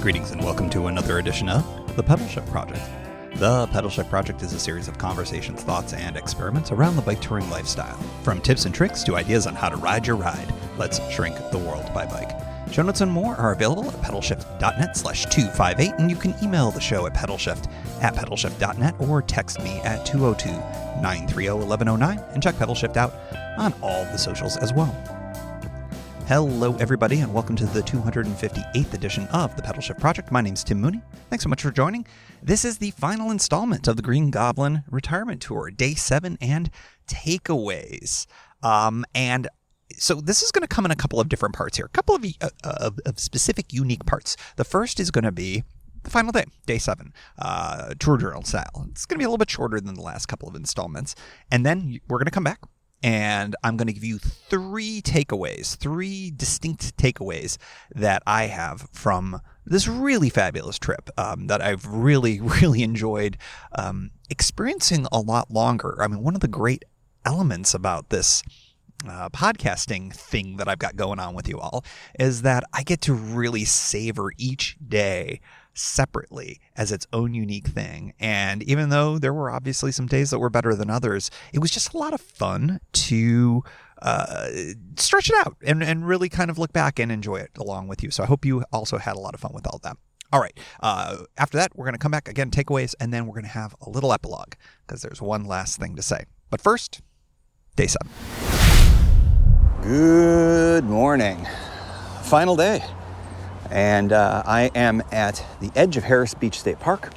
Greetings and welcome to another edition of The Pedalshift Project. The Pedalshift Project is a series of conversations, thoughts, and experiments around the bike touring lifestyle. From tips and tricks to ideas on how to ride your ride, let's shrink the world by bike. Show notes and more are available at pedalshift.net/258, and you can email the show at pedalshift@pedalshift.net or text me at 202-930-1109 and check Pedalshift out on all the socials as well. Hello, everybody, and welcome to the 258th edition of the Pedalshift Project. My name's Tim Mooney. Thanks so much for joining. This is the final installment of the Goblin Retirement Tour, Day 7 and takeaways. And so this is going to come in a couple of different parts here, a couple of specific, unique parts. The first is going to be the final day, Day 7, tour journal style. It's going to be a little bit shorter than the last couple of installments. And then we're going to come back, and I'm going to give you three distinct takeaways that I have from this really fabulous trip that I've really, really enjoyed experiencing a lot longer. I mean, one of the great elements about this podcasting thing that I've got going on with you all is that I get to really savor each day separately as its own unique thing. And even though there were obviously some days that were better than others, it was just a lot of fun to stretch it out and really kind of look back and enjoy it along with you. So I hope you also had a lot of fun with all that. All right. After that, we're going to come back again, takeaways, and then we're going to have a little epilogue because there's one last thing to say. But first, Day 7. Good morning. Final day. And I am at the edge of Harris Beach State Park,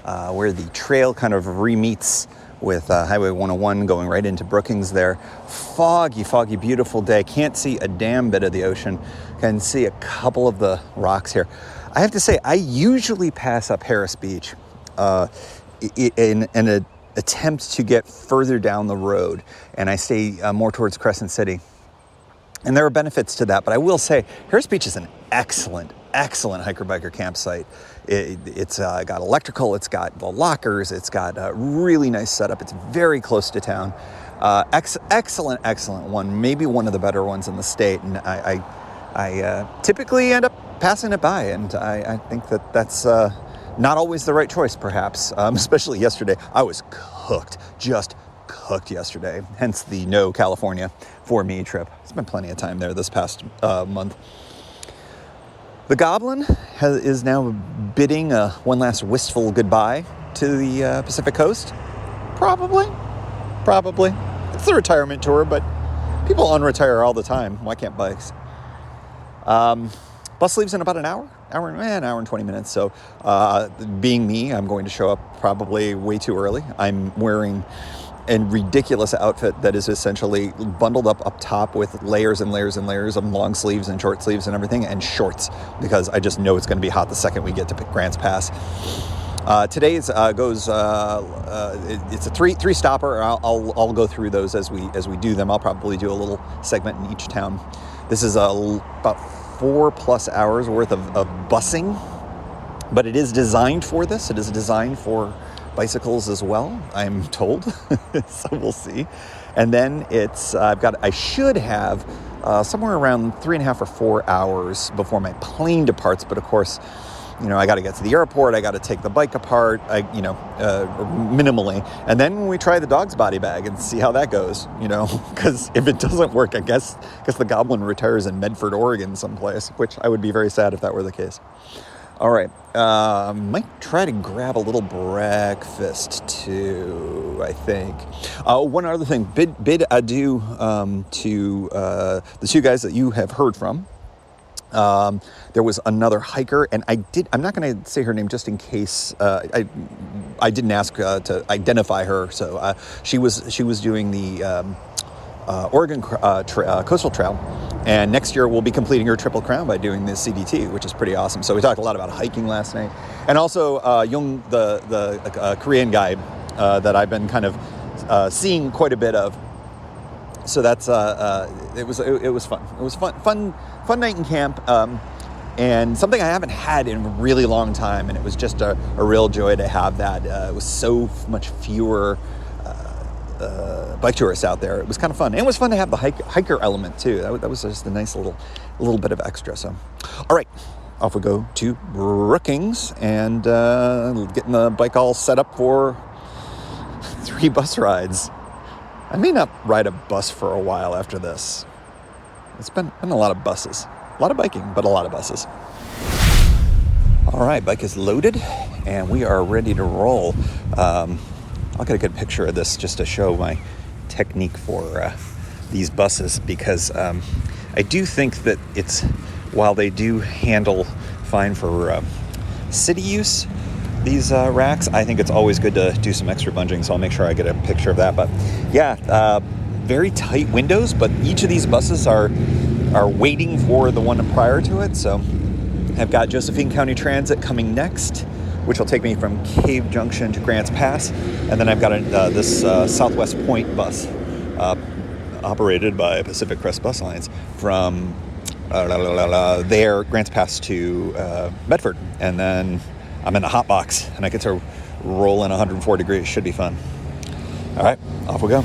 where the trail kind of re-meets with Highway 101 going right into Brookings there. Foggy, beautiful day. Can't see a damn bit of the ocean. Can see a couple of the rocks here. I have to say, I usually pass up Harris Beach in an attempt to get further down the road, and I stay more towards Crescent City. And there are benefits to that, but I will say Harris Beach is an excellent hiker-biker campsite. It's got electrical, it's got the lockers, it's got a really nice setup. It's very close to town. Excellent one, maybe one of the better ones in the state. And I typically end up passing it by, and I think that's not always the right choice, perhaps, especially yesterday. I was just cooked yesterday, hence the no California for me trip. Spent plenty of time there this past month. The Goblin is now bidding one last wistful goodbye to the Pacific Coast. Probably. It's the retirement tour, but people unretire all the time. Why can't bikes? Bus leaves in about an hour and 20 minutes. So being me, I'm going to show up probably way too early. I'm wearing a ridiculous outfit that is essentially bundled up top with layers and layers and layers of long sleeves and short sleeves and everything, and shorts, because I just know it's going to be hot the second we get to Grants Pass. Today's goes. It's a three stopper. I'll go through those as we do them. I'll probably do a little segment in each town. This is about 4+ hours worth of busing, but it is designed for this. It is designed for bicycles as well, I'm told. So we'll see. And then I should have somewhere around 3.5 or 4 hours before my plane departs. But of course, I got to get to the airport. I got to take the bike apart, minimally. And then we try the dog's body bag and see how that goes, because if it doesn't work, I guess the Goblin retires in Medford, Oregon someplace, which I would be very sad if that were the case. All right, might try to grab a little breakfast too, I think. One other thing, bid adieu to the two guys that you have heard from. There was another hiker, and I'm not going to say her name just in case I didn't ask to identify her. So she was doing the Oregon Coastal Trail. And next year we'll be completing her Triple Crown by doing the CDT, which is pretty awesome. So we talked a lot about hiking last night, and also Jung, the Korean guy that I've been kind of seeing quite a bit of. So that's it was fun. It was fun night in camp, and something I haven't had in a really long time. And it was just a real joy to have that. It was so much fewer bike tourists out there. It was kind of fun. And it was fun to have the hiker element too. That was just a nice little bit of extra. So, all right, off we go to Brookings and getting the bike all set up for 3 bus rides. I may not ride a bus for a while after this. It's been a lot of buses. A lot of biking, but a lot of buses. All right, bike is loaded, and we are ready to roll. I'll get a good picture of this just to show my technique for these buses, because I do think that while they do handle fine for city use, these racks, I think it's always good to do some extra bunging, so I'll make sure I get a picture of that. But yeah, very tight windows, but each of these buses are waiting for the one prior to it. So I've got Josephine County Transit coming next, which will take me from Cave Junction to Grants Pass, and then I've got this Southwest Point bus operated by Pacific Crest Bus Lines from there, Grants Pass to Medford, and then I'm in a hot box and I get to roll in 104 degrees. Should be fun. All right, off we go.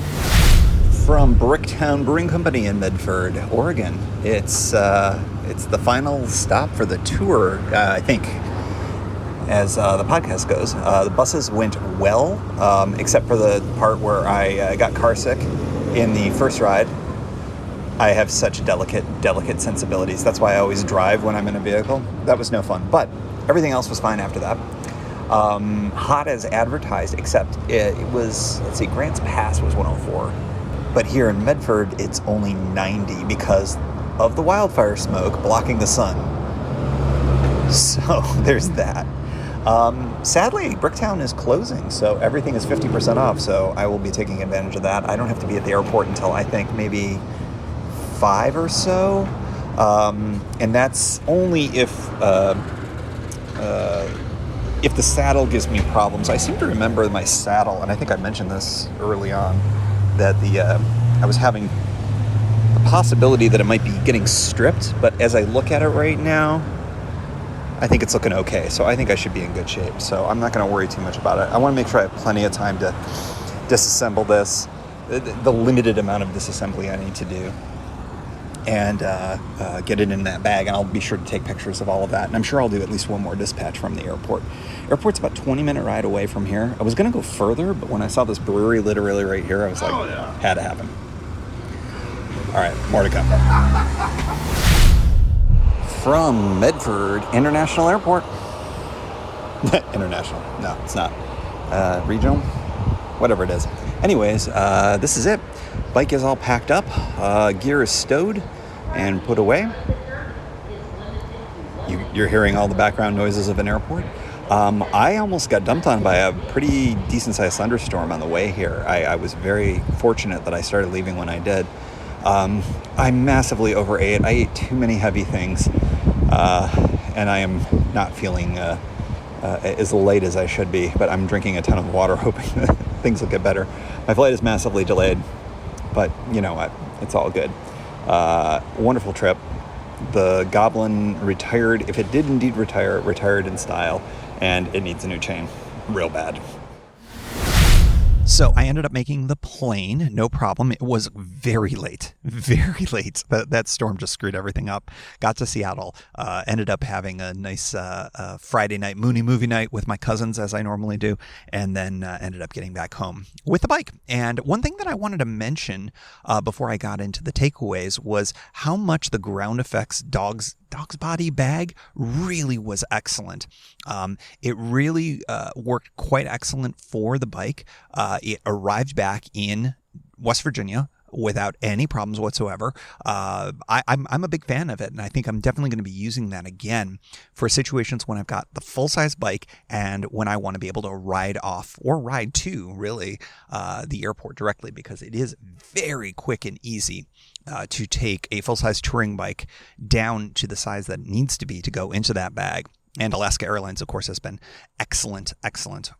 From Bricktown Brewing Company in Medford, Oregon. It's the final stop for the tour, I think, as the podcast goes. The buses went well, except for the part where I got car sick in the first ride. I have such delicate sensibilities. That's why I always drive when I'm in a vehicle. That was no fun, but everything else was fine after that. Hot as advertised, except it was, let's see, Grants Pass was 104. But here in Medford, it's only 90 because of the wildfire smoke blocking the sun. So there's that. Sadly, Bricktown is closing, so everything is 50% off. So I will be taking advantage of that. I don't have to be at the airport until I think maybe 5 or so. And that's only if the saddle gives me problems. I seem to remember my saddle, and I think I mentioned this early on, that I was having the possibility that it might be getting stripped, but as I look at it right now, I think it's looking okay. So I think I should be in good shape. So I'm not going to worry too much about it. I want to make sure I have plenty of time to disassemble this, the limited amount of disassembly I need to do, and get it in that bag. And I'll be sure to take pictures of all of that. And I'm sure I'll do at least one more dispatch from the airport. Airport's about 20-minute ride away from here. I was going to go further, but when I saw this brewery literally right here, I was like, had to happen. All right, more to come. From Medford International Airport. International. No, it's not. Regional? Whatever it is. Anyways, this is it. Bike is all packed up. Gear is stowed and put away. You're hearing all the background noises of an airport. I almost got dumped on by a pretty decent-sized thunderstorm on the way here. I was very fortunate that I started leaving when I did. I massively overate. I ate too many heavy things, and I am not feeling as light as I should be, but I'm drinking a ton of water, hoping that things will get better. My flight is massively delayed, but you know what? It's all good. Wonderful trip. The Goblin retired. If it did indeed retire, it retired in style, and it needs a new chain real bad. So I ended up making the plane, no problem. It was very late. That storm just screwed everything up. Got to Seattle, ended up having a nice Friday night Mooney movie night with my cousins, as I normally do, and then ended up getting back home with the bike. And one thing that I wanted to mention before I got into the takeaways was how much the Ground Effects dog's body bag really was excellent. It really worked quite excellent for the bike. It arrived back in West Virginia without any problems whatsoever. I'm a big fan of it, and I think I'm definitely going to be using that again for situations when I've got the full-size bike and when I want to be able to ride off or ride to, really, the airport directly, because it is very quick and easy to take a full-size touring bike down to the size that it needs to be to go into that bag. And Alaska Airlines, of course, has been excellent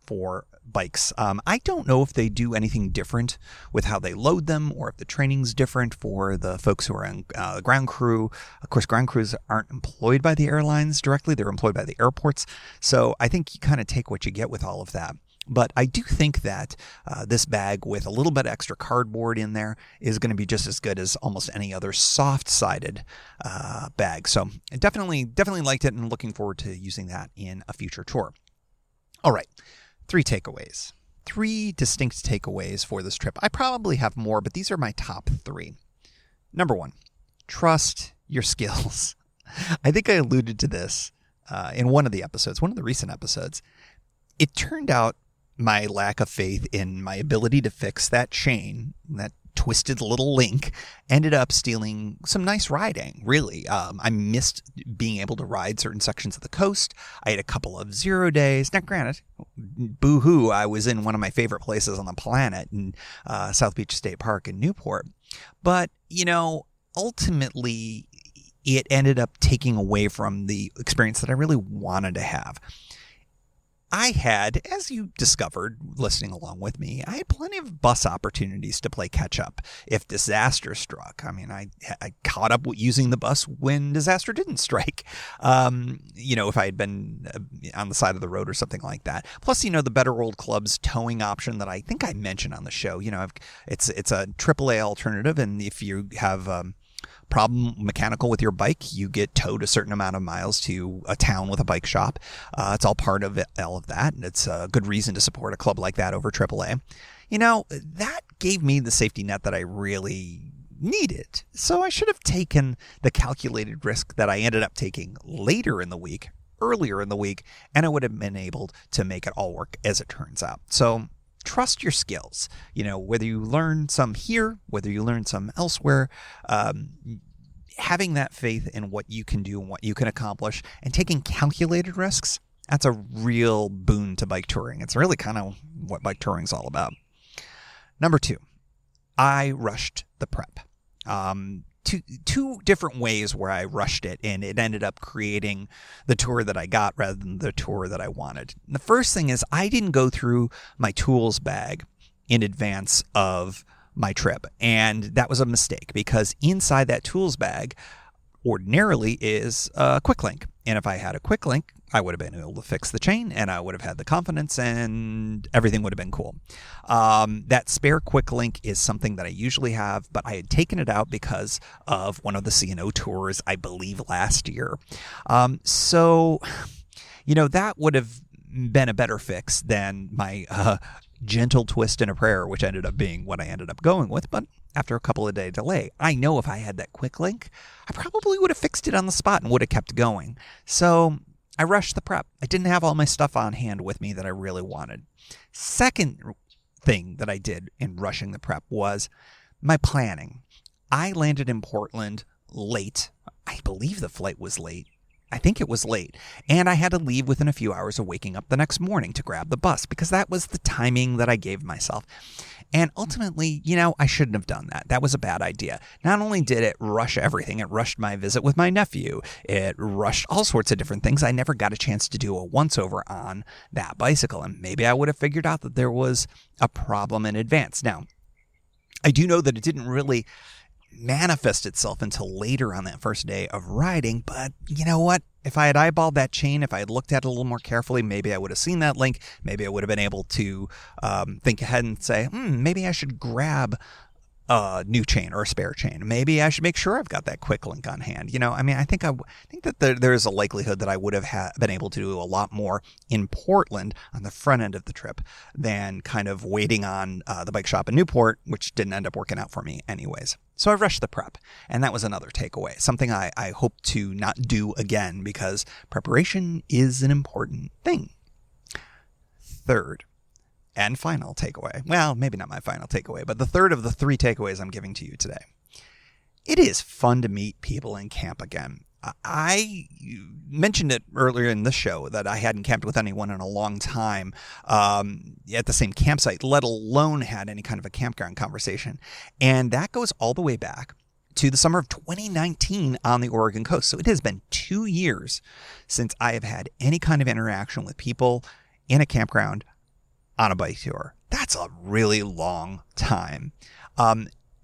for bikes. I don't know if they do anything different with how they load them, or if the training's different for the folks who are on ground crew. Of course, ground crews aren't employed by the airlines directly. They're employed by the airports. So I think you kind of take what you get with all of that. But I do think that this bag with a little bit extra cardboard in there is going to be just as good as almost any other soft-sided bag. So I definitely liked it and looking forward to using that in a future tour. All right, 3 takeaways. 3 distinct takeaways for this trip. I probably have more, but these are my top 3. Number 1, trust your skills. I think I alluded to this in one of the recent episodes. It turned out my lack of faith in my ability to fix that chain, that twisted little link, ended up stealing some nice riding, really. I missed being able to ride certain sections of the coast. I had a couple of 0 days. Now, granted, boo-hoo, I was in one of my favorite places on the planet in South Beach State Park in Newport. But, ultimately, it ended up taking away from the experience that I really wanted to have. I had, as you discovered listening along with me, I had plenty of bus opportunities to play catch up if disaster struck. I mean, I caught up using the bus when disaster didn't strike. If I had been on the side of the road or something like that. Plus, the Better Old Club's towing option that I think I mentioned on the show. It's a AAA alternative, and if you have problem mechanical with your bike, you get towed a certain amount of miles to a town with a bike shop. It's all part of all of that, and it's a good reason to support a club like that over AAA. That gave me the safety net that I really needed. So I should have taken the calculated risk that I ended up taking earlier in the week, and I would have been able to make it all work as it turns out. So trust your skills. Whether you learn some here, whether you learn some elsewhere, having that faith in what you can do and what you can accomplish and taking calculated risks, that's a real boon to bike touring. It's really kind of what bike touring is all about. Number 2, I rushed the prep. Two different ways where I rushed it, and it ended up creating the tour that I got rather than the tour that I wanted. And the first thing is I didn't go through my tools bag in advance of my trip, and that was a mistake because inside that tools bag ordinarily is a quick link. And if I had a quick link, I would have been able to fix the chain and I would have had the confidence and everything would have been cool. That spare quick link is something that I usually have, but I had taken it out because of one of the C&O tours, I believe, last year. So that would have been a better fix than my gentle twist and a prayer, which ended up being what I ended up going with. But after a couple of day delay, I know if I had that quick link, I probably would have fixed it on the spot and would have kept going. So I rushed the prep. I didn't have all my stuff on hand with me that I really wanted. Second thing that I did in rushing the prep was my planning. I landed in Portland late. I believe the flight was late. I think it was late. And I had to leave within a few hours of waking up the next morning to grab the bus because that was the timing that I gave myself. And ultimately, I shouldn't have done that. That was a bad idea. Not only did it rush everything, it rushed my visit with my nephew. It rushed all sorts of different things. I never got a chance to do a once-over on that bicycle. And maybe I would have figured out that there was a problem in advance. Now, I do know that it didn't really manifest itself until later on that first day of riding. But you know what? If I had eyeballed that chain, if I had looked at it a little more carefully, maybe I would have seen that link. Maybe I would have been able to think ahead and say, maybe I should grab a new chain or a spare chain. Maybe I should make sure I've got that quick link on hand. I think that there is a likelihood that I would have been able to do a lot more in Portland on the front end of the trip than kind of waiting on the bike shop in Newport, which didn't end up working out for me anyways. So I rushed the prep, and that was another takeaway, something I hope to not do again because preparation is an important thing. Third and final takeaway. Well, maybe not my final takeaway, but the third of the 3 takeaways I'm giving to you today. It is fun to meet people in camp again. I mentioned it earlier in the show that I hadn't camped with anyone in a long time at the same campsite, let alone had any kind of a campground conversation. And that goes all the way back to the summer of 2019 on the Oregon coast. So it has been 2 years since I have had any kind of interaction with people in a campground on a bike tour. That's a really long time.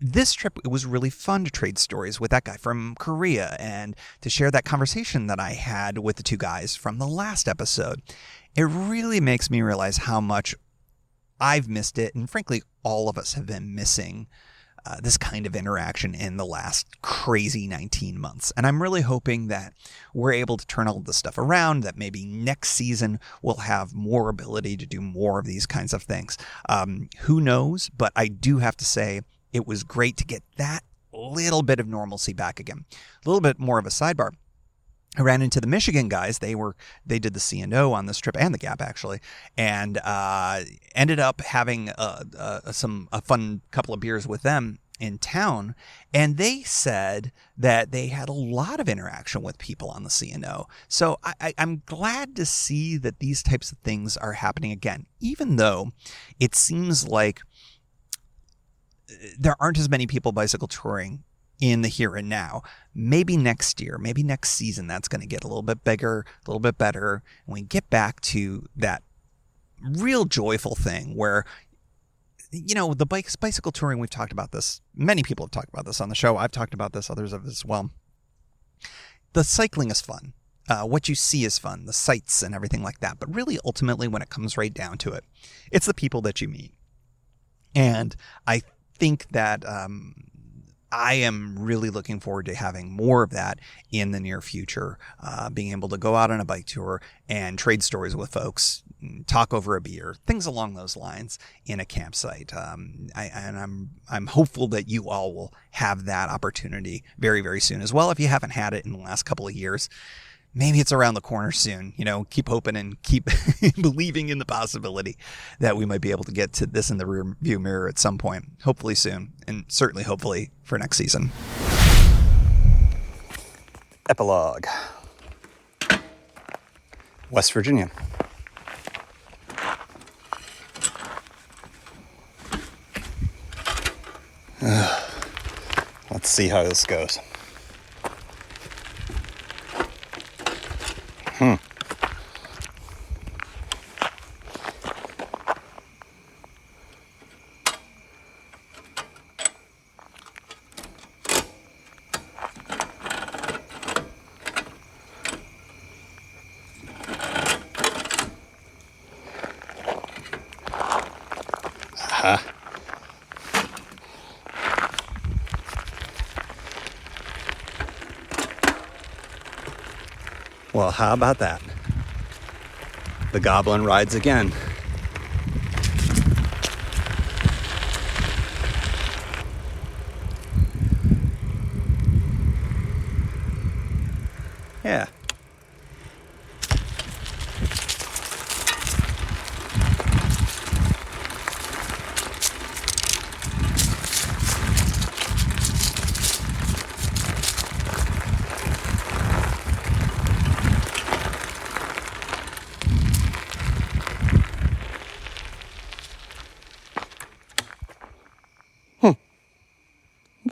This trip, it was really fun to trade stories with that guy from Korea and to share that conversation that I had with the 2 guys from the last episode. It really makes me realize how much I've missed it, and frankly, all of us have been missing this kind of interaction in the last crazy 19 months. And I'm really hoping that we're able to turn all of this stuff around, that maybe next season we'll have more ability to do more of these kinds of things. Who knows? But I do have to say it was great to get that little bit of normalcy back again. A little bit more of a sidebar. I ran into the Michigan guys. They did the C&O on this trip, and the Gap actually, and ended up having a fun couple of beers with them in town. And they said that they had a lot of interaction with people on the C&O. So I'm glad to see that these types of things are happening again, even though it seems like there aren't as many people bicycle touring in the here and now. Maybe next year, maybe next season, that's going to get a little bit bigger, a little bit better. And we get back to that real joyful thing where, the bicycle touring, we've talked about this. Many people have talked about this on the show. I've talked about this, others have as well. The cycling is fun. What you see is fun, the sights and everything like that. But really, ultimately, when it comes right down to it, it's the people that you meet. And I think that I am really looking forward to having more of that in the near future, being able to go out on a bike tour and trade stories with folks, talk over a beer, things along those lines in a campsite. I'm hopeful that you all will have that opportunity very, very soon as well. If you haven't had it in the last couple of years, maybe it's around the corner soon. Keep hoping and keep believing in the possibility that we might be able to get to this in the rear view mirror at some point, hopefully soon, and certainly hopefully for next season. Epilogue. West Virginia. Let's see how this goes. Well, how about that? The Goblin rides again. Yeah.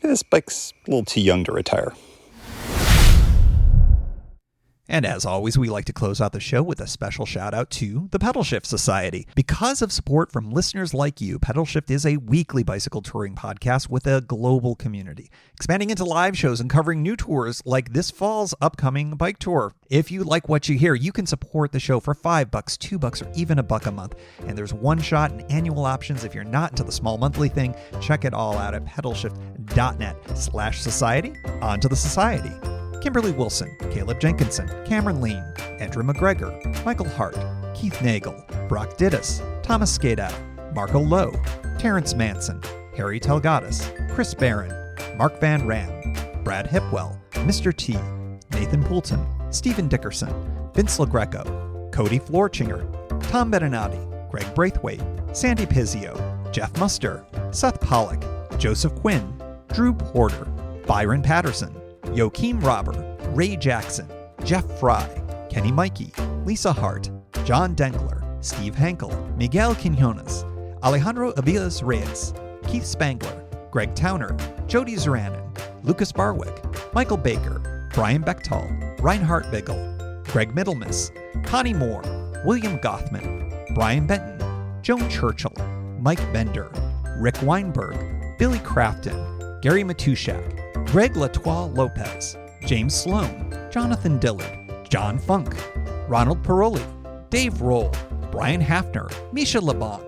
This bike's a little too young to retire. And as always, we like to close out the show with a special shout out to the Pedalshift Society. Because of support from listeners like you, Pedalshift is a weekly bicycle touring podcast with a global community, expanding into live shows and covering new tours like this fall's upcoming bike tour. If you like what you hear, you can support the show for $5, $2, or even $1 a month. And there's one shot and annual options if you're not into the small monthly thing. Check it all out at pedalshift.net/society. On to the society. Kimberly Wilson, Caleb Jenkinson, Cameron Lean, Andrew McGregor, Michael Hart, Keith Nagel, Brock Dittus, Thomas Skadow, Marco Lowe, Terrence Manson, Harry Telgadis, Chris Barron, Mark Van Ram, Brad Hipwell, Mr. T, Nathan Poulton, Stephen Dickerson, Vince LaGreco, Cody Florchinger, Tom Beninati, Greg Braithwaite, Sandy Pizzio, Jeff Muster, Seth Pollock, Joseph Quinn, Drew Porter, Byron Patterson, Joachim Robber, Ray Jackson, Jeff Fry, Kenny Mikey, Lisa Hart, John Dengler, Steve Hankel, Miguel Quinones, Alejandro Aviles Reyes, Keith Spangler, Greg Towner, Jody Zeranin, Lucas Barwick, Michael Baker, Brian Bechtal, Reinhard Biggle, Greg Middlemas, Connie Moore, William Gothman, Brian Benton, Joan Churchill, Mike Bender, Rick Weinberg, Billy Crafton, Gary Matushak, Greg Latois Lopez, James Sloan, Jonathan Dillard, John Funk, Ronald Paroli, Dave Roll, Brian Hafner, Misha LeBlanc,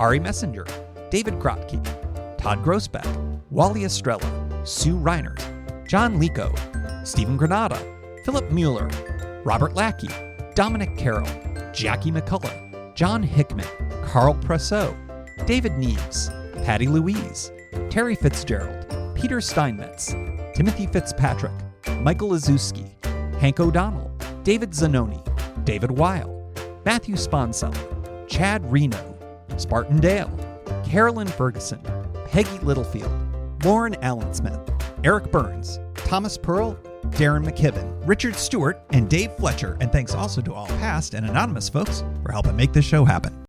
Ari Messenger, David Grotke, Todd Grossbeck, Wally Estrella, Sue Reinert, John Lico, Stephen Granada, Philip Mueller, Robert Lackey, Dominic Carroll, Jackie McCullough, John Hickman, Carl Presseau, David Neves, Patty Louise, Terry Fitzgerald, Peter Steinmetz, Timothy Fitzpatrick, Michael Azuski, Hank O'Donnell, David Zanoni, David Weil, Matthew Sponseller, Chad Reno, Spartan Dale, Carolyn Ferguson, Peggy Littlefield, Lauren Allen Smith, Eric Burns, Thomas Pearl, Darren McKibben, Richard Stewart, and Dave Fletcher. And thanks also to all past and anonymous folks for helping make this show happen.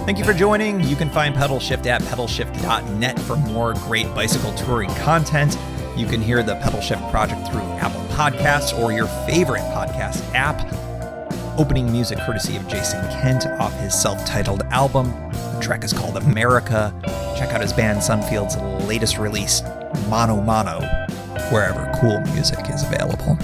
Thank you for joining. You can find Pedalshift at pedalshift.net for more great bicycle touring content. You can hear the Pedalshift project through Apple Podcasts or your favorite podcast app. Opening music courtesy of Jason Kent off his self-titled album. The track is called America. Check out his band Sunfield's latest release, Mono Mono, wherever cool music is available.